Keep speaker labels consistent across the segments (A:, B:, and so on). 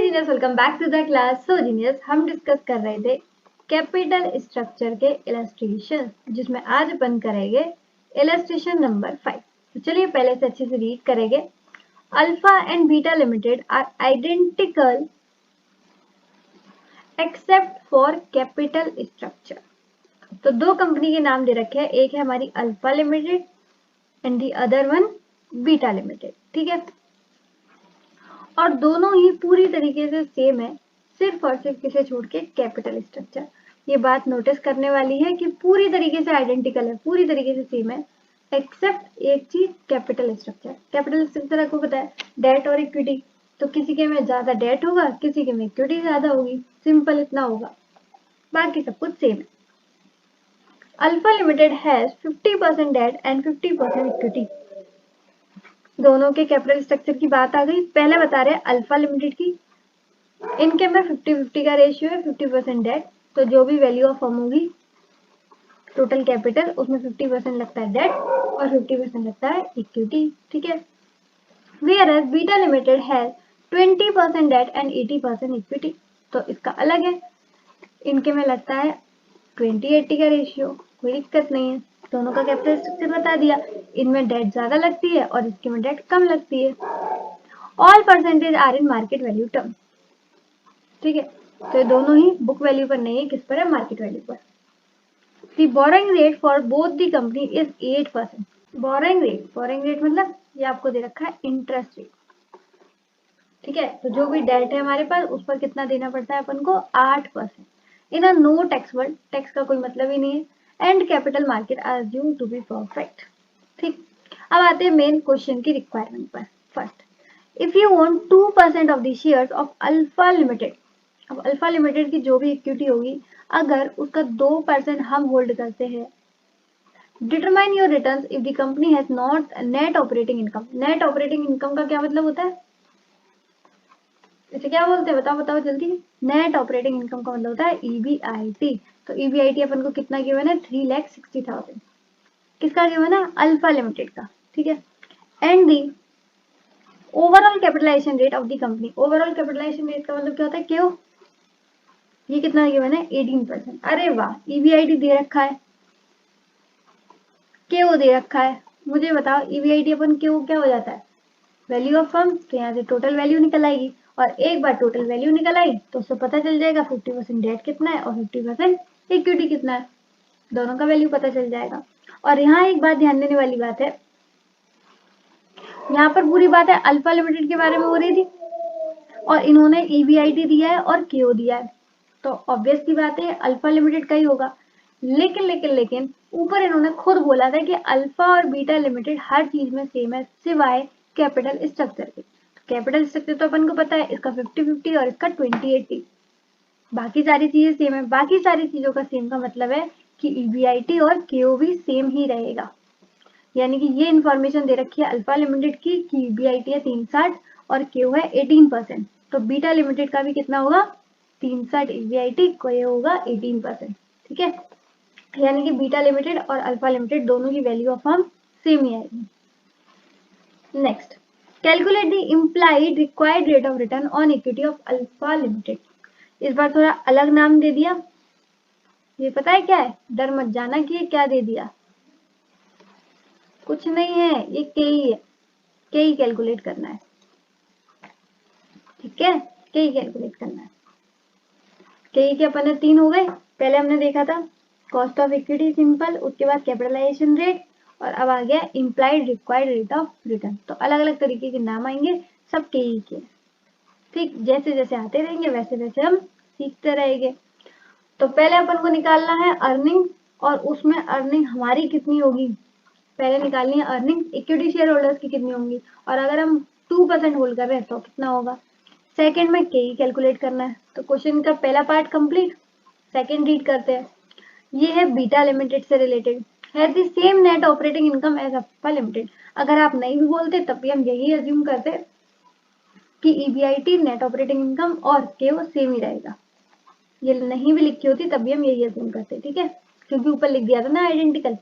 A: Genius, welcome back to the class. So genius, हम discuss कर रहे थे कैपिटल स्ट्रक्चर के इलस्ट्रेशन, जिसमें आज अपन करेंगे इलस्ट्रेशन नंबर 5। तो चलिए पहले से अच्छे से रीड करेंगे। Alpha and beta limited are identical except for capital structure. तो दो कंपनी के नाम दे रखे हैं, एक है हमारी alpha limited and the other one beta limited. ठीक है, और दोनों ही पूरी तरीके से सेम है, सिर्फ और सिर्फ किसे छोड़ के, कैपिटल स्ट्रक्चर। ये बात नोटिस करने वाली है कि पूरी तरीके से आइडेंटिकल है, पूरी तरीके से सेम है, एक्सेप्ट एक चीज, कैपिटल स्ट्रक्चर। कैपिटल स्ट्रक्चर आपको पता है, डेट और इक्विटी। तो किसी के में ज्यादा डेट होगा, किसी के में इक्विटी ज्यादा होगी, सिंपल इतना होगा, बाकी सब कुछ सेम है। Alpha limited has 50% debt and 50% equity. दोनों के कैपिटल स्ट्रक्चर की बात आ गई। पहले बता रहे हैं अल्फा लिमिटेड की, इनके में 50-50 का रेशियो है, 50% डेट। तो जो भी वैल्यू ऑफ फर्म होगी, टोटल कैपिटल, उसमें 50% लगता है डेट और 50% लगता है इक्विटी। ठीक है, वेयर बीटा लिमिटेड है 20% डेट एंड 80% इक्विटी। तो इसका अलग है, इनके में लगता है 20-80 का रेशियो, कोई दिक्कत नहीं है। दोनों का कैपिटल स्ट्रक्चर बता दिया, इनमें डेट ज्यादा लगती है और इसके में डेट कम लगती है। All percentage are in market value term. ठीक है, तो ये दोनों ही बुक वैल्यू पर नहीं है, किस पर है, मार्केट वैल्यू पर। The borrowing rate for both the company is 8%। Borrowing rate मतलब ये आपको दे रखा है इंटरेस्ट रेट। ठीक है, तो जो भी डेट है हमारे पास, उस पर कितना देना पड़ता है अपन को, 8%। In a no tax world, tax का कोई मतलब ही नहीं है, and capital market are assume to be perfect. ठीक, अब आते हैं मेन क्वेश्चन की रिक्वायरमेंट पर। First, if you want 2% of the shares of Alpha Limited. अब अल्फा लिमिटेड की जो भी इक्विटी होगी, अगर उसका 2% हम होल्ड करते हैं, determine your returns if the company has not net operating income. Net operating income का क्या मतलब होता है, इसे क्या बोलते हैं, बताओ बताओ जल्दी। नेट ऑपरेटिंग इनकम का मतलब होता है ईबीआईटी। तो ईबीआईटी अपन को कितना गिवन है, 3,60,000। किसका गिवन है, अल्फा लिमिटेड का। ठीक है, and the overall capitalization rate of the company. Overall capitalization rate का मतलब क्या होता है, क्यों, ये कितना गिवन है, 18%। अरे वाह, ईबीआईटी दे रखा है, क्यों दे रखा है, मुझे बताओ। ईबीआईटी अपन क्यों क्या हो जाता है, वैल्यू ऑफ फर्म। तो यहाँ से टोटल वैल्यू निकल आएगी, और एक बार टोटल वैल्यू निकल आई तो उससे पता चल जाएगा 50% डेट कितना है और 50% इक्विटी कितना है, दोनों का वैल्यू पता चल जाएगा। और यहाँ एक बात ध्यान देने वाली बात है, यहाँ पर पूरी बात है अल्फा लिमिटेड के बारे में हो रही थी, और इन्होंने ईबीआईटी दिया है और क्यू दिया है, तो ऑब्वियस की बात है अल्फा लिमिटेड का ही होगा। लेकिन ऊपर इन्होंने खुद बोला था कि अल्फा और बीटा लिमिटेड हर चीज में सेम है, सिवाय कैपिटल स्ट्रक्चर के। कैपिटल स्ट्रक्चर तो अपन को पता है, इसका 50-50 और इसका 20-80। बाकी सारी चीजें सेम है। बाकी सारी चीजों का सेम का मतलब है कि ईबीआईटी और केओ भी सेम ही रहेगा। यानी कि ये इंफॉर्मेशन दे रखी है अल्फा लिमिटेड की कि ईबीआईटी है 360 और केओ है 18%। तो बीटा लिमिटेड का भी कितना होगा, 360 ईबीआईटी, केओ होगा 18%। ठीक है, यानी कि बीटा लिमिटेड और अल्फा लिमिटेड दोनों की वैल्यू ऑफ फर्म सेम ही आएगी। Next, calculate the implied required rate of return on equity of Alpha limited. इस बार थोड़ा अलग नाम दे दिया, ये पता है क्या है, डर मत जाना कि ये क्या दे दिया, कुछ नहीं है, ये के ही है, के ही कैलकुलेट करना है। ठीक है, के ही कैलकुलेट करना है। के के अपन ने 3 हो गए, पहले हमने देखा था कॉस्ट ऑफ इक्विटी सिंपल, उसके बाद कैपिटलाइजेशन रेट, और अब आ गया implied required rate of return. तो अलग अलग तरीके के नाम आएंगे, सब के ही के। ठीक, जैसे जैसे आते रहेंगे वैसे वैसे हम सीखते रहेंगे। तो पहले अपन को निकालना है अर्निंग, और उसमें अर्निंग हमारी कितनी होगी, पहले निकालनी है अर्निंग, इक्विटी शेयर होल्डर्स की कितनी होंगी, और अगर हम 2% होल्ड कर रहे हैं तो कितना होगा। सेकंड में के कैलकुलेट करना है। तो क्वेश्चन का पहला पार्ट कंप्लीट, सेकंड रीड करते हैं। ये है बीटा लिमिटेड से रिलेटेड, है the same net operating income as alpha limited. अगर आप नहीं भी बोलते तब भी हम यही अज्यूम करते कि ईबीआईटी, नेट ऑपरेटिंग इनकम और केओ सेम ही रहेगा। ये नहीं भी लिखी होती तब भी हम यही अज्यूम करते, ठीक है, क्योंकि ऊपर लिख दिया था ना आइडेंटिकल।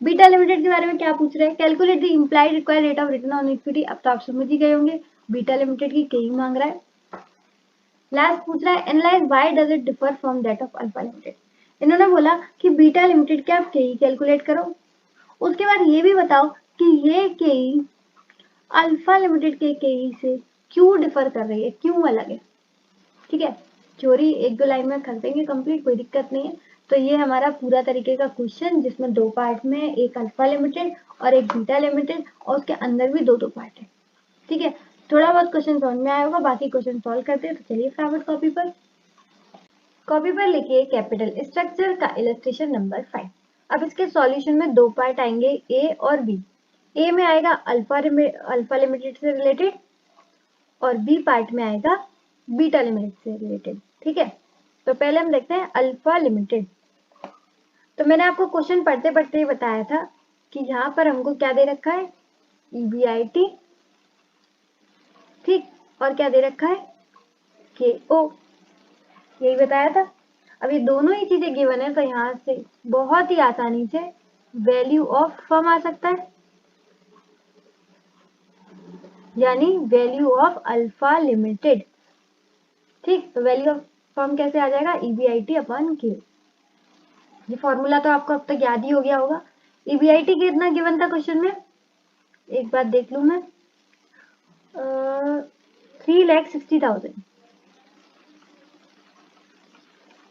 A: बीटा लिमिटेड के बारे में क्या पूछ रहे हैं, calculate the implied required rate of return on equity. अब तो आप समझ ही गए होंगे, बीटा लिमिटेड की के ही मांग रहा है। लास्ट पूछ रहा है analyse why does it differ from that of Alpha limited. इन्होंने बोला कि बीटा लिमिटेड के आप केई कैलकुलेट करो, उसके बाद ये भी बताओ कि ये केई अल्फा लिमिटेड के केई से क्यों डिफर कर रही है, क्यों अलग है। ठीक है, चोरी एक दो लाइन में कर देंगे कंप्लीट, कोई दिक्कत नहीं है। तो ये हमारा पूरा तरीके का क्वेश्चन जिसमें दो पार्ट में, एक अल्फा लिमिटेड और एक बीटा लिमिटेड, और उसके अंदर भी दो दो पार्ट है। ठीक है, थोड़ा बहुत क्वेश्चन समझ में आया होगा, बाकी क्वेश्चन सॉल्व करते हैं। तो चलिए फटाफट कॉपी पर लिखिए कैपिटल स्ट्रक्चर का इलस्ट्रेशन नंबर 5। अब इसके सॉल्यूशन में दो पार्ट आएंगे, ए और बी। ए में आएगा अल्फा लिमिटेड से रिलेटेड और बी पार्ट में आएगा बीटा लिमिटेड से रिलेटेड। ठीक है, तो पहले हम देखते हैं अल्फा लिमिटेड। तो मैंने आपको क्वेश्चन पढ़ते पढ़ते बताया था कि यहाँ पर हमको क्या दे रखा है, EBIT, ठीक, और क्या दे रखा है, KO, यही बताया था। अब ये दोनों ही चीजें गिवन है तो यहाँ से बहुत ही आसानी से वैल्यू ऑफ फर्म आ सकता है, यानी वैल्यू ऑफ अल्फा लिमिटेड। ठीक, तो वैल्यू ऑफ फर्म कैसे आ जाएगा, EBIT अपॉन K। ये फॉर्मूला तो आपको अब तक याद ही हो गया होगा। EBIT कितना गिवन था क्वेश्चन में, एक बार देख लू मैं, 3,60,000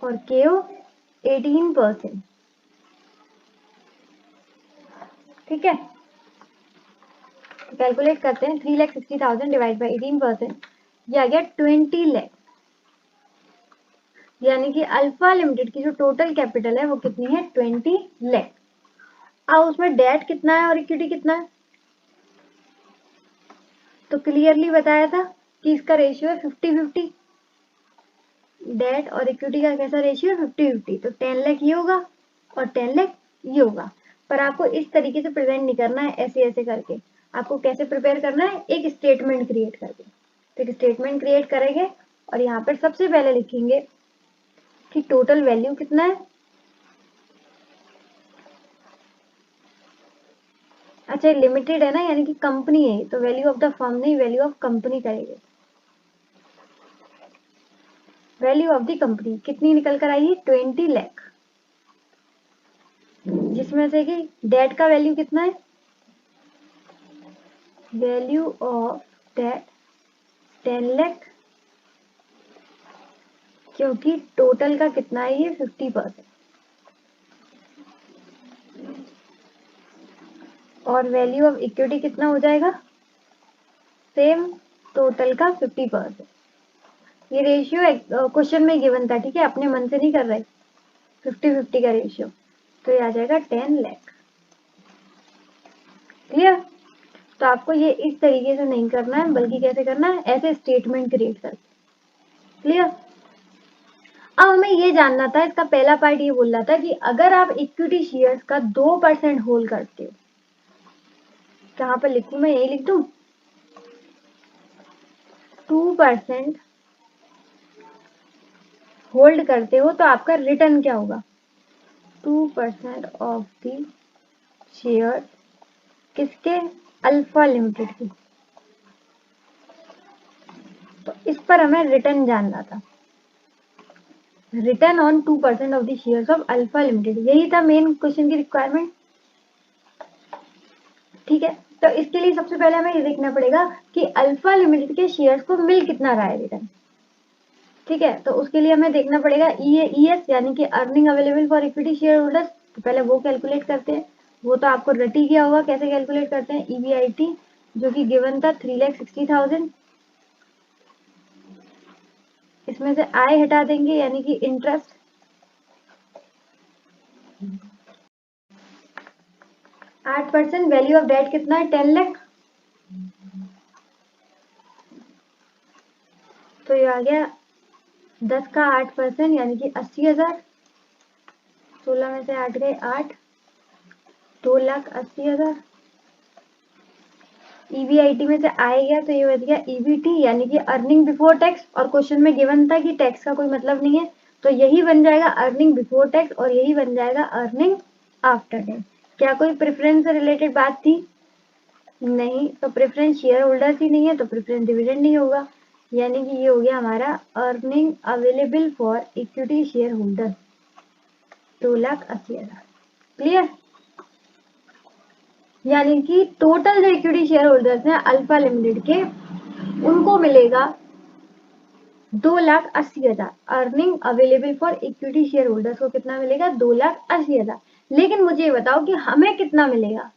A: और KO 18%। ठीक है, कैलकुलेट करते हैं, 3,60,000 डिवाइड बाई 18%, ये आ गया 20 लाख। यानी कि अल्फा लिमिटेड की जो टोटल कैपिटल है वो कितनी है, 20 लाख। अब उसमें डेट कितना है और इक्विटी कितना है, तो क्लियरली बताया था कि इसका रेशियो है 50-50। डेट और इक्विटी का कैसा रेशियो है, 50-50। तो 10 लाख ये होगा और 10 लाख ये होगा। पर आपको इस तरीके से प्रेजेंट नहीं करना है ऐसे ऐसे करके, आपको कैसे प्रिपेयर करना है, एक स्टेटमेंट क्रिएट करके। तो एक स्टेटमेंट क्रिएट करेंगे और यहाँ पर सबसे पहले लिखेंगे कि टोटल वैल्यू कितना है। अच्छा, लिमिटेड है ना, यानी कि कंपनी है, तो वैल्यू ऑफ द फर्म नहीं, वैल्यू ऑफ कंपनी करेंगे। वैल्यू ऑफ द कंपनी कितनी निकल कर आई है, 20 लाख, जिसमें से कि डेट का वैल्यू कितना है, वैल्यू ऑफ डेट 10 लाख, क्योंकि टोटल का कितना है ये 50%, और वैल्यू ऑफ इक्विटी कितना हो जाएगा, सेम टोटल का 50%। ये रेशियो क्वेश्चन में गिवन था, ठीक है, अपने मन से नहीं कर रहे, 50-50 का रेशियो, तो ये आ जाएगा 10 लाख। क्लियर। तो आपको ये इस तरीके से नहीं करना है, बल्कि कैसे करना है, ऐसे स्टेटमेंट क्रिएट करके। क्लियर। अब हमें ये जानना था, इसका पहला पार्ट ये बोल रहा था कि अगर आप इक्विटी शेयर्स का 2% होल्ड करते हो, कहां पर लिखूं मैं, यही लिख दूं, 2% होल्ड करते हो तो आपका रिटर्न क्या होगा, 2% ऑफ द शेयर, किसके, अल्फा लिमिटेड की। तो इस पर हमें रिटर्न जानना था, return on 2% of the shares of Alpha limited, यही था मेन क्वेश्चन की रिक्वायरमेंट। ठीक है, तो इसके लिए सबसे पहले हमें ये देखना पड़ेगा कि अल्फा लिमिटेड के शेयर्स को मिल कितना रहा है रिटर्न। ठीक है, तो उसके लिए हमें देखना पड़ेगा EAS यानी कि earning available for equity share holders. तो पहले वो कैलकुलेट करते हैं, वो तो आपको रट ही गया होगा कैसे कैलकुलेट करते हैं। EBIT जो कि गिवन था 3,60,000, इसमें से आय हटा देंगे यानी कि इंटरेस्ट, 8%, वैल्यू ऑफ डेट कितना है, 10 लाख, तो ये आ गया 10 का 8% यानी कि 80,000, 16 में से 8 गए 8, 2,80,000। EBIT में से आए गया तो ये बच गया EBT यानी कि अर्निंग बिफोर टैक्स, और क्वेश्चन में गिवन था कि टैक्स का कोई मतलब नहीं है, तो यही बन जाएगा अर्निंग बिफोर टैक्स और यही बन जाएगा अर्निंग आफ्टर टैक्स। क्या कोई प्रेफरेंस से रिलेटेड बात थी, नहीं, तो प्रेफरेंस शेयर होल्डर्स ही नहीं है तो प्रेफरेंस डिविडेंड नहीं होगा। यानी कि ये हो गया हमारा earning available for equity share holder 2,80,000। Clear? यानी कि टोटल जो इक्विटी शेयर होल्डर्स हैं अल्फा लिमिटेड के, उनको मिलेगा 2,80,000। Earning available for equity share holders को कितना मिलेगा? 2,80,000। लेकिन मुझे ये बताओ कि हमें कितना मिलेगा?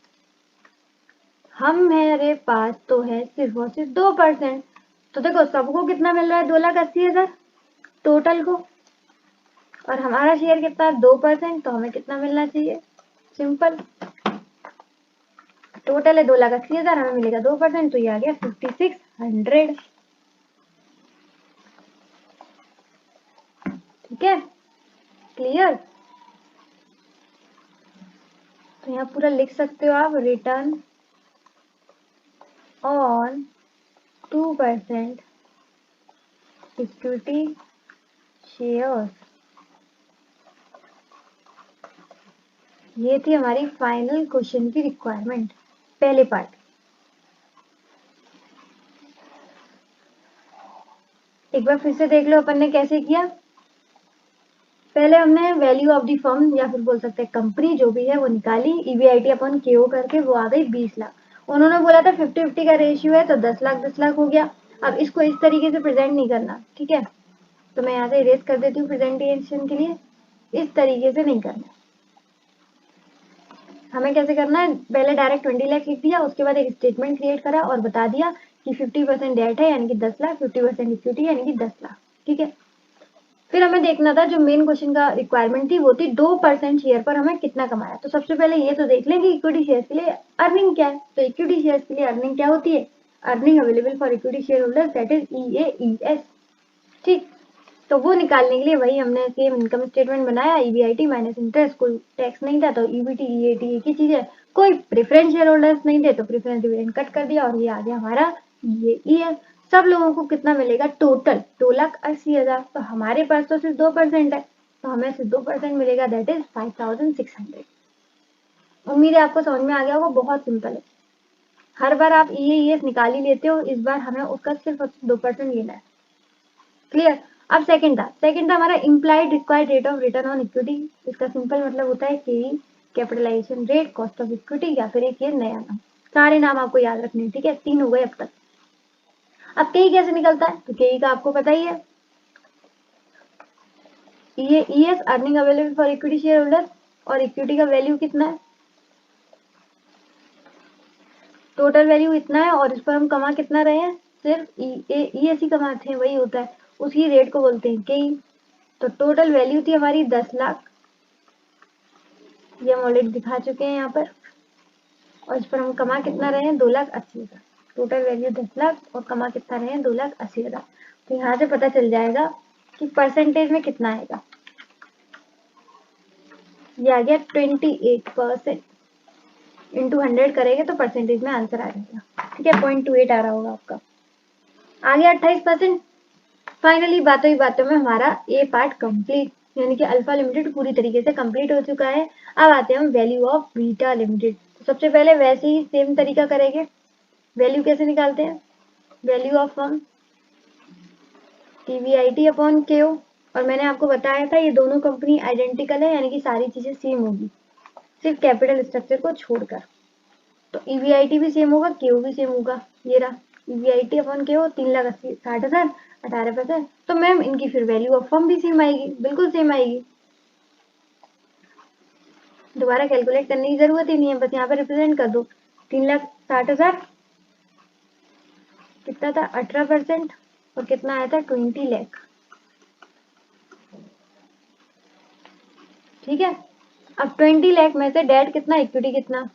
A: हमारे पास तो है सिर्फ और सिर्फ 2%। तो देखो सबको कितना मिल रहा है? 2,80,000 टोटल को, और हमारा शेयर कितना है? 2%। तो हमें कितना मिलना चाहिए? सिंपल, टोटल है 2,80,000, हमें मिलेगा 2%, तो ये आ गया 5,600। ठीक है, क्लियर? तो यहाँ पूरा लिख सकते हो आप, रिटर्न ऑन 2% इक्विटी शेयर्स। ये थी हमारी फाइनल क्वेश्चन की रिक्वायरमेंट, पहले पार्ट। एक बार फिर से देख लो अपन ने कैसे किया। पहले हमने वैल्यू ऑफ द फर्म या फिर बोल सकते हैं कंपनी जो भी है वो निकाली, ईवीआईटी अपन केओ करके, वो आ गई 20 लाख। उन्होंने बोला था 50-50 का रेशियो है, तो 10 लाख 10 लाख हो गया। अब इसको इस तरीके से प्रेजेंट नहीं करना, ठीक है? तो मैं यहाँ से इरेज कर देती हूँ प्रेजेंटेशन के लिए। इस तरीके से नहीं करना, हमें कैसे करना है? पहले डायरेक्ट 20 लाख लिख दिया, उसके बाद एक स्टेटमेंट क्रिएट करा और बता दिया कि 50% डेट है यानी कि 10 लाख, 50% इक्विटी यानी कि 10 लाख। ठीक है, फिर हमें देखना था जो मेन क्वेश्चन का रिक्वायरमेंट थी वो थी 2% शेयर पर हमें कितना कमाया। तो सबसे पहले ये तो देख लें कि इक्विटी शेयर के लिए अर्निंग क्या है। तो इक्विटी शेयर के लिए अर्निंग क्या होती है? Earning available for equity share holders, that is EAES। ठीक, तो वो निकालने के लिए वही हमने सेम इनकम स्टेटमेंट बनाया, ईबीआईटी माइनस इंटरेस्ट, कोई टैक्स नहीं था तो ईबीटी ईएटी एक ही चीज है। कोई प्रेफरेंस शेयर होल्डर्स नहीं थे तो प्रेफरेंस डिविडेंड कट कर दिया, और ये आ गया हमारा ये। सब लोगों को कितना मिलेगा? टोटल 2,80,000। तो हमारे पास तो सिर्फ 2% है, तो हमें सिर्फ 2% मिलेगा, दैट इज 5,600। उम्मीद है आपको समझ में आ गया होगा, बहुत सिंपल है। हर बार आप EAES निकाल ही लेते हो, इस बार हमें उसका सिर्फ 2% लेना है। क्लियर? अब सेकंड था हमारा implied required rate of return on equity. इसका सिंपल मतलब होता है KE, capitalization rate, cost of equity, या फिर एक ये नया नाम। सारे नाम आपको याद रखने हैं, ठीक है? 3 हो गए अब तक। अब KE कैसे निकलता है? तो KE का आपको पता ही है, EAES earning available for equity share holder, और इक्विटी का वैल्यू कितना है? टोटल वैल्यू इतना है, और इस पर हम कमा कितना रहे हैं? सिर्फ EAES ही कमाते हैं, वही होता है, उसी रेट को बोलते हैं KE। तो टोटल वैल्यू थी हमारी 10 लाख, ये हम ऑलरेडी दिखा चुके हैं यहाँ पर, और इस पर हम कमा कितना रहे हैं? 2,80,000। टोटल वैल्यू 10 लाख और कमा कितना रहे हैं? 2,80,000। तो यहाँ से पता चल जाएगा कि परसेंटेज में कितना आएगा। ये आ गया 28%। इंटू 100 करेंगे तो परसेंटेज में आंसर आ जाएगा। ठीक है, 0.28 आ रहा होगा आपका। आ गया 28%। फाइनली बातों ही बातों में हमारा ए पार्ट कंप्लीट, यानी कि अल्फा लिमिटेड पूरी तरीके से कंप्लीट हो चुका है। अब आते हैं हम वैल्यू ऑफ बीटा लिमिटेड। सबसे पहले वैसे ही सेम तरीका करेंगे। वैल्यू कैसे निकालते हैं? Value of firm TVIT upon KO, और मैंने आपको बताया था ये दोनों कंपनी आइडेंटिकल है, यानी कि सारी चीजें सेम होगी, सिर्फ कैपिटल स्ट्रक्चर को छोड़कर। तो EVIT भी सेम होगा, KO भी सेम होगा। ये रहा EVIT अपॉन KO, 3,60,000, 18%। तो मैम इनकी फिर वैल्यू ऑफ फर्म भी सेम आएगी, बिल्कुल सेम आएगी, दोबारा कैलकुलेट करने की जरूरत ही नहीं है, बस यहाँ पे रिप्रेजेंट कर दो। 3,60,000 कितना था? 18%, और कितना आया था? 20 लाख। ठीक है, अब 20 लाख में से डेट कितना, इक्विटी कितना,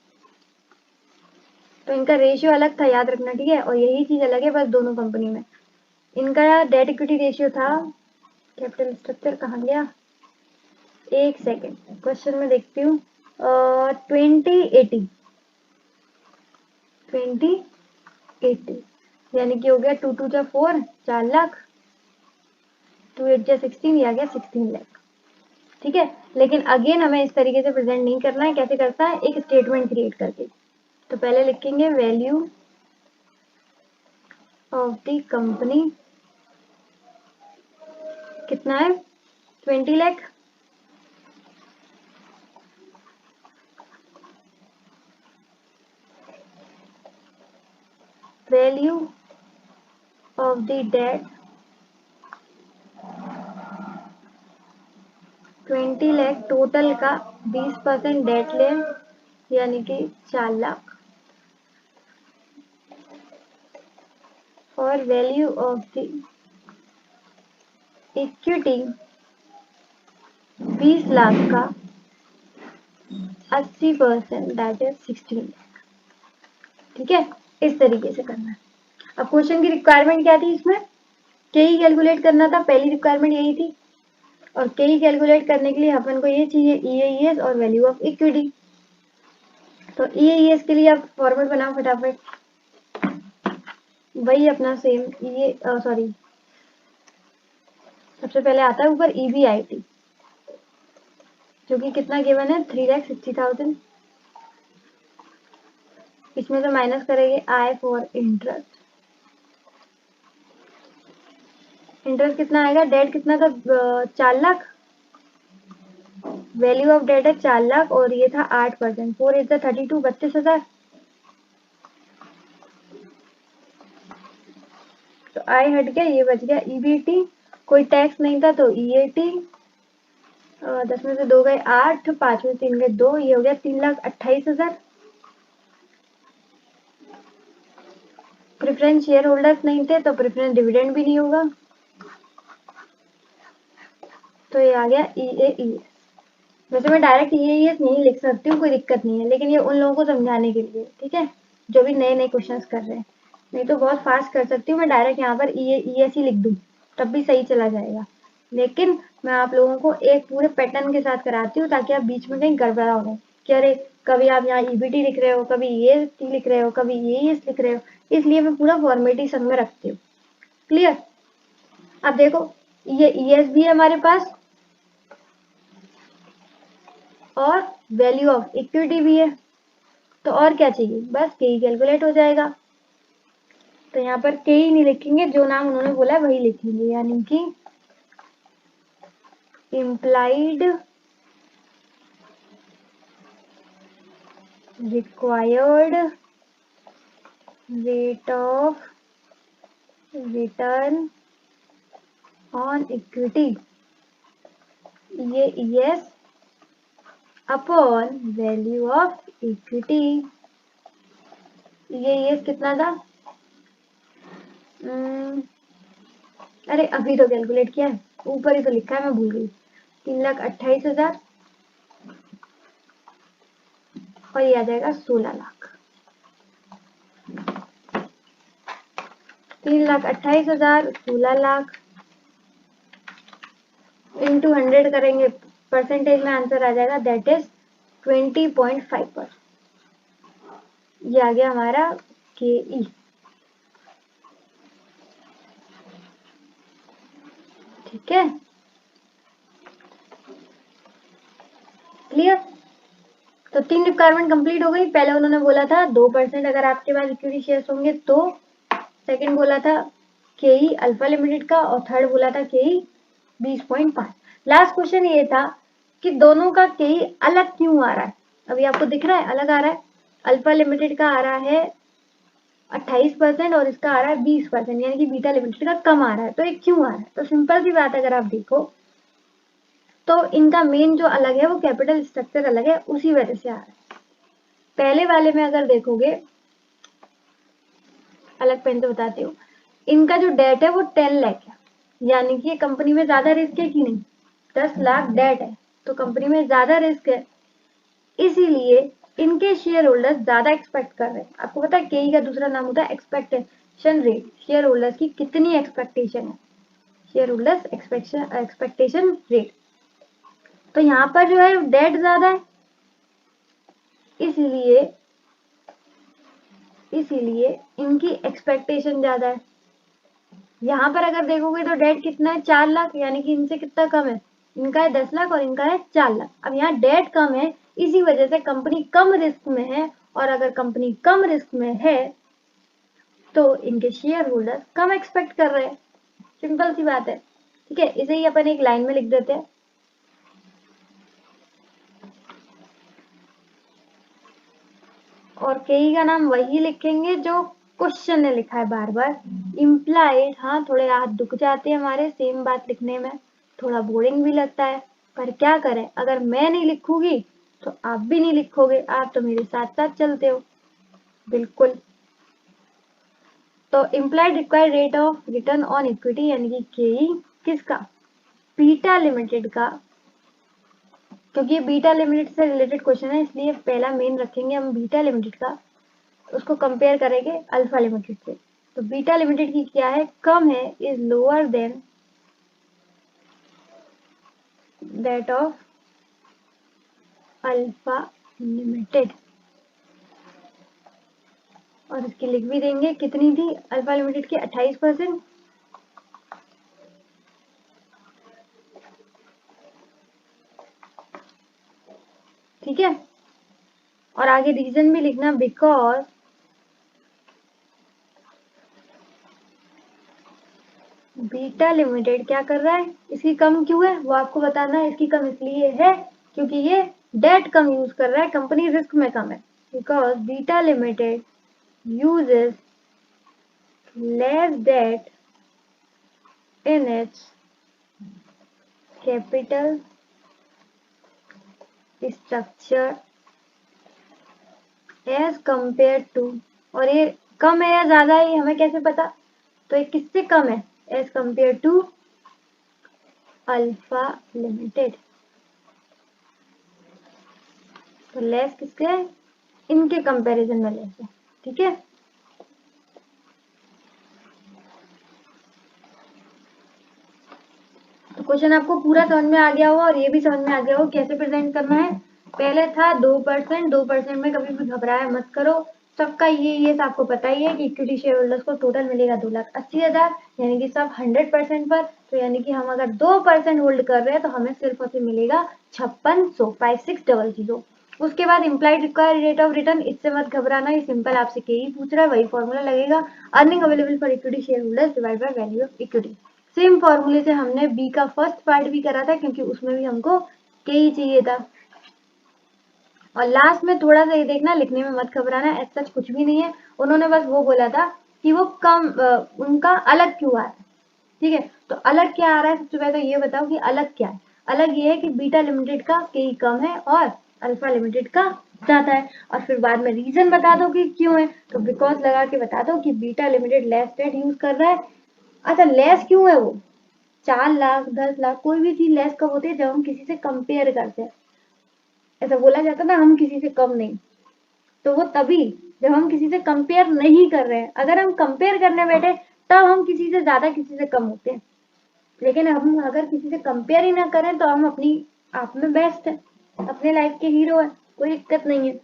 A: तो इनका रेशियो अलग था, याद रखना, ठीक है? और यही चीज अलग है बस दोनों कंपनी में। इनका डेट इक्विटी रेशियो था, कैपिटल स्ट्रक्चर कहाँ गया, एक सेकेंड, क्वेश्चन में देखती हूँ, 20/80, यानी कि हो गया 2 2 4, 4 लाख, 2 8 16, ये आ गया 16 लाख। ठीक है, लेकिन अगेन हमें इस तरीके से प्रेजेंट नहीं करना है। कैसे करता है? एक स्टेटमेंट क्रिएट करके। तो पहले लिखेंगे वैल्यू ऑफ द कंपनी कितना है 20 lakh. Value of the debt 20 lakh, total का 20% डेट ले यानी कि 4 लाख। और value of the equity 20 lakh का 80% दैट इज 16 लाख। ठीक है, इस तरीके से करना है। अब क्वेश्चन की रिक्वायरमेंट क्या थी इसमें, केई कैलकुलेट करना था, पहली रिक्वायरमेंट यही थी। और केई कैलकुलेट करने के लिए अपन को ये चाहिए ईएईएस और वैल्यू ऑफ इक्विटी। तो ईएईएस के लिए आप फॉर्मेट बनाओ फटाफट, वही अपना सेम सॉरी सबसे पहले आता है ऊपर ईबीआईटी, जो कि कितना गिवन है 3,60,000। इसमें से माइनस करेंगे आई फॉर इंटरेस्ट। इंटरेस्ट कितना आएगा, डेट कितना था 4 लाख, वैल्यू ऑफ डेट है 4 लाख और ये था 8%, 4 इज 32, 32,000। तो आई हट गया, ये बच गया ईबीटी, कोई टैक्स नहीं था तो ईएटी। 10 में से 2 गए 8, 5 में 3 गए 2, ये हो गया 3,28,000। प्रेफरेंस शेयर होल्डर्स नहीं थे तो प्रेफरेंस डिविडेंड भी नहीं होगा, तो ये आ गया ईएईएस। वैसे मैं डायरेक्ट ईएईएस नहीं लिख सकती हूँ, कोई दिक्कत नहीं है, लेकिन ये उन लोगों को समझाने के लिए, ठीक है, जो भी नए नए क्वेश्चंस कर रहे हैं। नहीं तो बहुत फास्ट कर सकती हूँ मैं, डायरेक्ट यहाँ पर ईएईएस ही लिख दूँ तब भी सही चला जाएगा, लेकिन मैं आप लोगों को एक पूरे पैटर्न के साथ कराती हूँ ताकि आप बीच में कहीं गड़बड़ा हो कि अरे कभी आप यहाँ ईबीटी लिख रहे हो, कभी ईएटी लिख रहे हो, कभी ईएईएस लिख रहे हो, इसलिए मैं पूरा फॉर्मेट ही संग में रखती हूँ। क्लियर। अब देखो ये ईएस भी है हमारे पास और वैल्यू ऑफ इक्विटी भी है, तो और क्या चाहिए, बस के कैलकुलेट हो जाएगा। तो यहाँ पर के ही नहीं लिखेंगे, जो नाम उन्होंने बोला वही लिखेंगे, यानी कि implied required rate of return on equity, ये ES upon value of equity. ये ईएस कितना था, अरे अभी तो कैलकुलेट किया है, ऊपर ही तो लिखा है, मैं भूल गई। 3,28,000 और ये आ जाएगा 16 लाख। 3,28,000, 16 लाख इंटू 100 करेंगे, परसेंटेज में आंसर आ जाएगा दैट इज 20.5%। ये आ गया हमारा के ई। ठीक है, क्लियर। तो 3 रिक्वायरमेंट कंप्लीट हो गई। पहले उन्होंने बोला था 2% अगर आपके पास इक्विटी शेयर्स होंगे तो, सेकंड बोला था केई अल्फा लिमिटेड का, और थर्ड बोला था केई 20.5। लास्ट क्वेश्चन ये था कि दोनों का केई अलग क्यों आ रहा है। अभी आपको दिख रहा है अलग आ रहा है, अल्फा लिमिटेड का आ रहा है 28% और इसका आ रहा है 20%, यानी कि बीटा लिमिटेड का कम आ रहा है। तो ये क्यों आ रहा है, तो सिंपल सी बात है, अगर आप देखो तो इनका मेन जो अलग है वो कैपिटल स्ट्रक्चर अलग है, उसी वजह से आ रहा है। पहले वाले में अगर देखोगे, अलग पेन से बताती हूँ, इनका जो डेट है वो 10 लाख है, यानी कि कंपनी में ज्यादा रिस्क है कि नहीं, 10 लाख डेट है तो कंपनी में ज्यादा रिस्क है, इसीलिए इनके शेयर होल्डर्स ज्यादा एक्सपेक्ट कर रहे हैं। आपको पता है केई का दूसरा नाम होता है एक्सपेक्टेशन रेट, शेयर होल्डर्स की कितनी एक्सपेक्टेशन है, शेयर होल्डर्स एक्सपेक्टेशन रेट। तो यहाँ पर जो है डेट ज्यादा है, इसीलिए इनकी एक्सपेक्टेशन ज्यादा है। यहाँ पर अगर देखोगे तो डेट कितना है 4 लाख, यानी कि इनसे कितना कम है, इनका है 10 लाख और इनका है 4 लाख। अब यहाँ डेट कम है, इसी वजह से कंपनी कम रिस्क में है, और अगर कंपनी कम रिस्क में है तो इनके शेयर होल्डर कम एक्सपेक्ट कर रहे हैं, सिंपल सी बात है। ठीक है, इसे ही अपन एक लाइन में लिख देते हैं। और केई का नाम वही लिखेंगे जो क्वेश्चन ने लिखा है बार बार। इम्प्लाइड, हाँ थोड़े हाथ दुख जाते हैं हमारे सेम बात लिखने में, थोड़ा बोरिंग भी लगता है, पर क्या करें, अगर मैं नहीं लिखूंगी तो आप भी नहीं लिखोगे, आप तो मेरे साथ साथ चलते हो। बिल्कुल। तो implied required rate of return on equity यानी कि केई किसका, बीटा लिमिटेड का, क्योंकि ये बीटा लिमिटेड से रिलेटेड क्वेश्चन है इसलिए पहला मेन रखेंगे हम बीटा लिमिटेड का, उसको कंपेयर करेंगे अल्फा लिमिटेड से। तो बीटा लिमिटेड की क्या है, कम है, is lower than that of Alpha limited. और इसकी लिख भी देंगे, कितनी थी अल्फा लिमिटेड की, 28%। ठीक है, और आगे रीजन भी लिखना, बिकॉज बीटा लिमिटेड क्या कर रहा है, इसकी कम क्यों है वो आपको बताना है। इसकी कम इसलिए है क्योंकि ये डेट कम यूज कर रहा है, कंपनी रिस्क में कम है। Because beta limited uses less debt in its capital structure as compared to, और ये कम है या ज्यादा है ये हमें कैसे पता, तो ये किससे कम है, as compared to alpha limited. तो लेस किससे है, इनके कंपैरिजन में लेस है। ठीक है, तो क्वेश्चन आपको पूरा समझ में आ गया होगा और ये भी समझ में आ गया होगा कैसे प्रेजेंट करना है। पहले था 2%, 2% में कभी भी घबराया मत करो, सबका ये आपको पता ही है कि इक्विटी शेयर होल्डर्स को टोटल मिलेगा 2,80,000, यानी कि सब 100% पर। तो यानी कि हम अगर 2% होल्ड कर रहे हैं तो हमें सिर्फ और सिर्फ मिलेगा 5600। उसके बाद implied required rate of return, इससे मत घबराना, ये सिंपल आपसे केई पूछ रहा है, वही फॉर्मूला लगेगा, earning available for equity share holders divide by value of equity. Same फॉर्मूले से हमने बी का फर्स्ट पार्ट भी करा था क्योंकि उसमें भी हमको केई चाहिए था। और लास्ट में थोड़ा सा ये देखना, लिखने में मत घबराना, ऐसा कुछ भी नहीं है, उन्होंने बस वो बोला था कि वो कम उनका अलग क्यों आ रहा है। ठीक है, तो अलग क्या आ रहा है, सबसे पहले तो ये बताओ कि अलग क्या है। अलग ये है कि बीटा लिमिटेड का केई कम है और अल्फा लिमिटेड का ज्यादा है, और फिर बाद में रीजन बता दो कि क्यों है, तो बिकॉज लगा के बता दो कि beta limited less debt use कर रहा है। अच्छा, लेस क्यों है वो, 4 लाख 10 लाख, कोई भी चीज लेस कब होती है, जब हम किसी से कंपेयर करते हैं। ऐसा बोला जाता है ना, हम किसी से कम नहीं, तो वो तभी जब हम किसी से कंपेयर नहीं कर रहे हैं। अगर हम कंपेयर करने बैठे तब हम किसी से ज्यादा किसी से कम होते हैं, लेकिन हम अगर किसी से कंपेयर ही ना करें तो हम अपनी आप में बेस्ट है, अपने लाइफ के हीरो है, कोई दिक्कत नहीं है।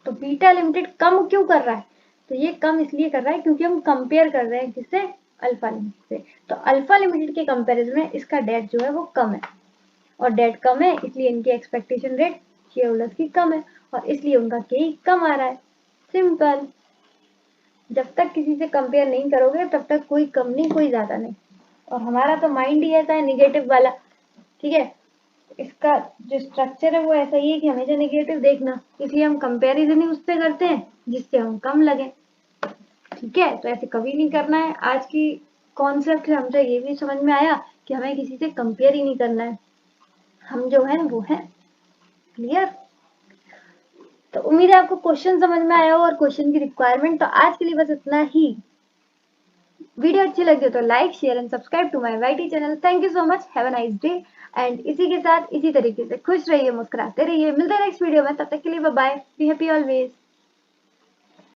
A: तो बीटा लिमिटेड कम क्यों कर रहा है, तो ये कम इसलिए कर रहा है क्योंकि हम कंपेयर कर रहे हैं किससे, अल्फा लिमिटेड से। तो अल्फा लिमिटेड के कंपैरिजन में इसका डेट जो है वो कम है, और डेट कम है इसलिए इनकी एक्सपेक्टेशन रेट शेयर होल्डर्स की कम है, और इसलिए उनका केई कम आ रहा है। सिंपल। जब तक किसी से कंपेयर नहीं करोगे तब तक कोई कम नहीं कोई ज्यादा नहीं, और हमारा तो माइंड ही ऐसा है निगेटिव वाला। ठीक है, इसका जो स्ट्रक्चर है वो ऐसा ही है कि हमेशा निगेटिव देखना, इसलिए हम कंपेरिजन ही उससे करते हैं जिससे हम कम लगे। ठीक है, तो ऐसे कभी नहीं करना है। आज की कॉन्सेप्ट से हमसे ये भी समझ में आया कि हमें किसी से कंपेयर ही नहीं करना है, हम जो है वो है। क्लियर। तो उम्मीद है आपको क्वेश्चन समझ में आया हो और क्वेश्चन की रिक्वायरमेंट। तो आज के लिए बस इतना ही। वीडियो अच्छी लगी हो तो like share and subscribe to my YT channel. Thank you so much, have a nice day. And इसी के साथ इसी तरीके से खुश रहिए, मुस्कुराते रहिए। मिलते हैं नेक्स्ट वीडियो में, तब तक के लिए bye bye, be happy always.